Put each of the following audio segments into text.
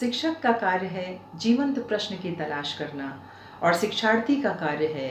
शिक्षक का कार्य है जीवंत प्रश्न की तलाश करना और शिक्षार्थी का कार्य है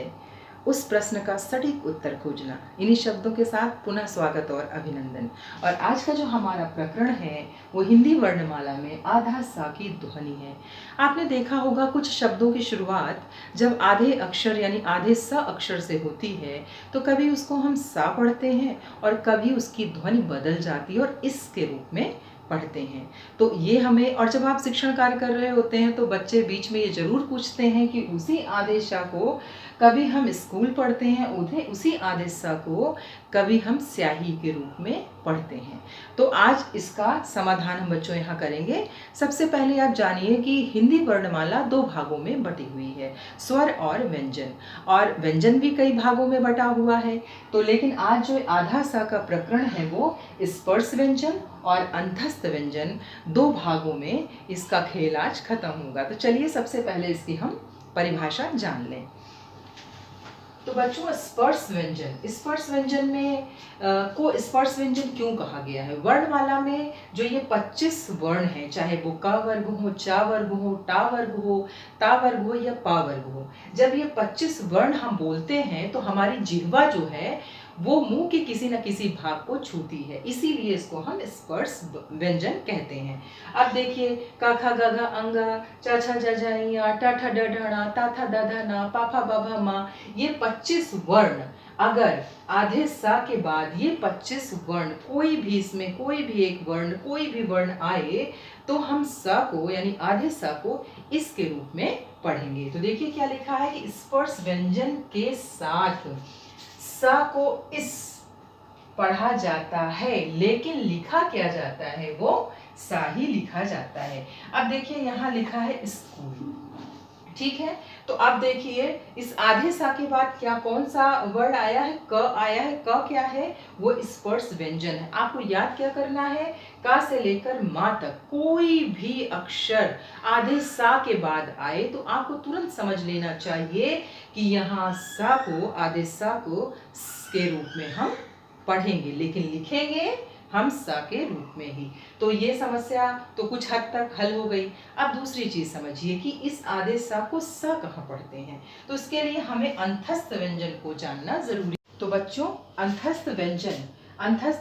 उस प्रश्न का सटीक उत्तर खोजना। इन्हीं शब्दों के साथ पुनः स्वागत और अभिनंदन। और आज का जो हमारा प्रकरण है वो हिंदी वर्णमाला में आधा सा की ध्वनि है। आपने देखा होगा कुछ शब्दों की शुरुआत जब आधे अक्षर यानी आधे स अक्षर से होती है तो कभी उसको हम सा पढ़ते हैं और कभी उसकी ध्वनि बदल जाती है और इस के रूप में पढ़ते हैं। तो ये हमें, और जब आप शिक्षण कार्य कर रहे होते हैं तो बच्चे बीच में ये जरूर पूछते हैं कि उसी आदेश को कभी हम स्कूल पढ़ते हैं, उसी आदेश को कभी हम स्याही के रूप में पढ़ते हैं। तो आज इसका समाधान हम बच्चों यहाँ करेंगे। सबसे पहले आप जानिए कि हिंदी वर्णमाला दो भागों में बटी हुई है, स्वर और व्यंजन। और व्यंजन भी कई भागों में बटा हुआ है। तो लेकिन आज जो आधा सा का प्रकरण है वो स्पर्श व्यंजन और अंतस्थ व्यंजन दो भागों में इसका खेल आज खत्म होगा। तो चलिए सबसे पहले इसकी हम परिभाषा जान लें। तो बच्चों स्पर्श व्यंजन में को स्पर्श व्यंजन क्यों कहा गया है? वर्णमाला में जो ये 25 वर्ण हैं, चाहे वो क वर्ग हो, चा वर्ग हो, टा वर्ग हो, ता वर्ग हो या पा वर्ग हो, जब ये 25 वर्ण हम बोलते हैं तो हमारी जिह्वा जो है वो मुंह के किसी न किसी भाग को छूती है, इसीलिए इसको हम स्पर्श व्यंजन कहते हैं। अब देखिए का खा गा घा अंगा, चा छा जा जा या, टा ठा ड ढ ता था दा धा ना, पा फा बा भा मा, ये 25 वर्ण अगर आधे सा के बाद ये 25 वर्ण कोई भी इसमें कोई भी एक वर्ण कोई भी वर्ण आए तो हम सा को यानी आधे सा को इसके रूप में पढ़ेंगे। तो देखिए क्या लिखा है कि स्पर्श व्यंजन के साथ सा को इस पढ़ा जाता है, लेकिन लिखा क्या जाता है वो सा ही लिखा जाता है। अब देखिए यहाँ लिखा है स्कूल, ठीक है। तो अब देखिए इस आधे सा के बाद क्या कौन सा वर्ड आया है? क आया है। क क्या है? वो स्पर्श व्यंजन है। आपको याद क्या करना है? का से लेकर मा तक कोई भी अक्षर आधे सा के बाद आए तो आपको तुरंत समझ लेना चाहिए कि यहाँ सा को आधे सा को के रूप में हम पढ़ेंगे, लेकिन लिखेंगे हम सा के रूप में ही। तो ये समस्या तो कुछ हद तक हल हो गई। अब दूसरी चीज समझिए कि इस आदेश सा को सा कहाँ पढ़ते हैं, तो इसके लिए हमें अंतस्थ व्यंजन को जानना जरूरी। तो बच्चों अंतस्थ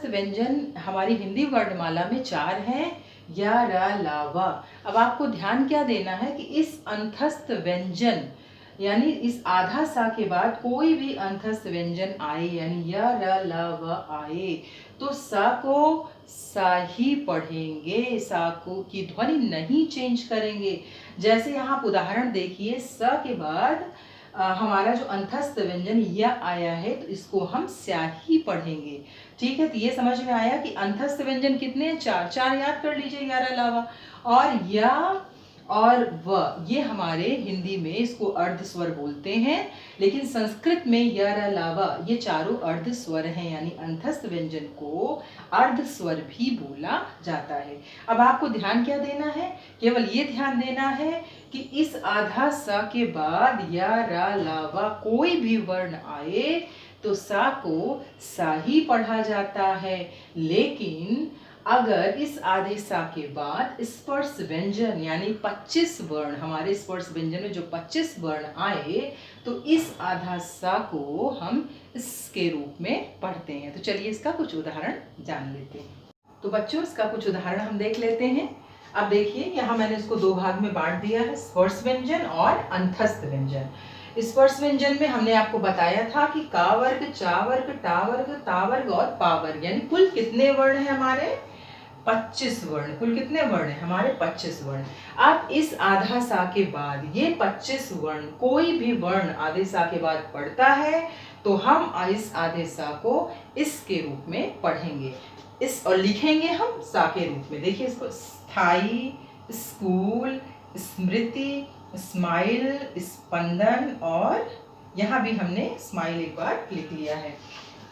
व्यंजन हमारी हिंदी वर्णमाला में 4 हैं, या रा ला वा। अब आपको ध्यान क्या देना है कि इस अंतस्थ व्यंजन यानी इस आधा सा के बाद कोई भी अंतस्थ व्यंजन आए यानी या रा ला व आए तो सा को सा ही पढ़ेंगे, सा को की ध्वनि नहीं चेंज करेंगे। जैसे यहाँ आप उदाहरण देखिए, स के बाद हमारा जो अंतस्थ व्यंजन या आया है तो इसको हम स्याही पढ़ेंगे, ठीक है। तो ये समझ में आया कि अंतस्थ व्यंजन कितने हैं? 4 याद कर लीजिए, या रा ला वा। और या और व ये हमारे हिंदी में इसको अर्ध स्वर बोलते हैं, लेकिन संस्कृत में य र ला व ये चारों अर्ध स्वर हैं, यानी अंतस्थ व्यंजन को अर्ध स्वर भी बोला जाता है। अब आपको ध्यान क्या देना है? केवल ये ध्यान देना है कि इस आधा सा के बाद या रा ला व कोई भी वर्ण आए तो सा को सा ही पढ़ा जाता है, लेकिन अगर इस आधे सा के बाद स्पर्श व्यंजन यानी 25 वर्ण, हमारे स्पर्श व्यंजन में जो 25 वर्ण आए तो इस आधा सा को हम इसके रूप में पढ़ते हैं। तो चलिए इसका कुछ उदाहरण जान लेते हैं। तो बच्चों इसका कुछ उदाहरण हम देख लेते हैं। अब देखिए यहाँ मैंने इसको 2 भाग में बांट दिया है, स्पर्श व्यंजन और अंतस्थ व्यंजन। स्पर्श व्यंजन में हमने आपको बताया था कि का वर्ग, चा वर्ग, टा वर्ग, ता वर्ग और पा वर्ग, यानी कुल कितने वर्ण हैं हमारे? 25 वर्ण। कुल कितने वर्ण हैं हमारे? 25 वर्ण। अब इस आधा सा के बाद ये 25 वर्ण कोई भी वर्ण आधे सा के बाद पढ़ता है तो हम इस आधे सा को इसके रूप में पढ़ेंगे इस और लिखेंगे हम सा के रूप में। देखिए इसको स्थाई, स्कूल, स्मृति, स्माइल, स्पंदन, और यहाँ भी हमने स्माइल एक बार लिख लिया है।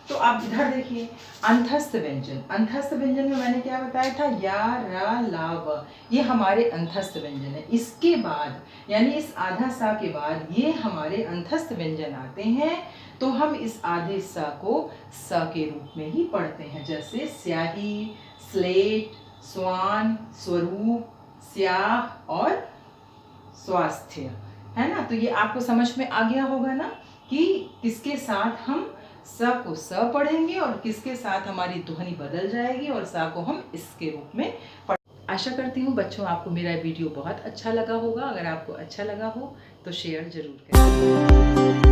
तो आप इधर देखिए अंतस्थ व्यंजन में मैंने क्या बताया था? या रा ला व ये हमारे अंतस्थ व्यंजन है। इसके बाद यानी इस आधा सा के बाद ये हमारे अंतस्थ व्यंजन आते हैं तो हम इस आधे सा को स के रूप में ही पढ़ते हैं, जैसे स्याही, स्लेट, स्वान, स्वरूप, स्याह और स्वास्थ्य, है ना। तो ये आपको समझ में आ गया होगा ना कि किसके साथ हम स को स पढ़ेंगे और किसके साथ हमारी ध्वनि बदल जाएगी और सा को हम इसके रूप में पढ़। आशा करती हूँ बच्चों आपको मेरा वीडियो बहुत अच्छा लगा होगा। अगर आपको अच्छा लगा हो तो शेयर जरूर करें।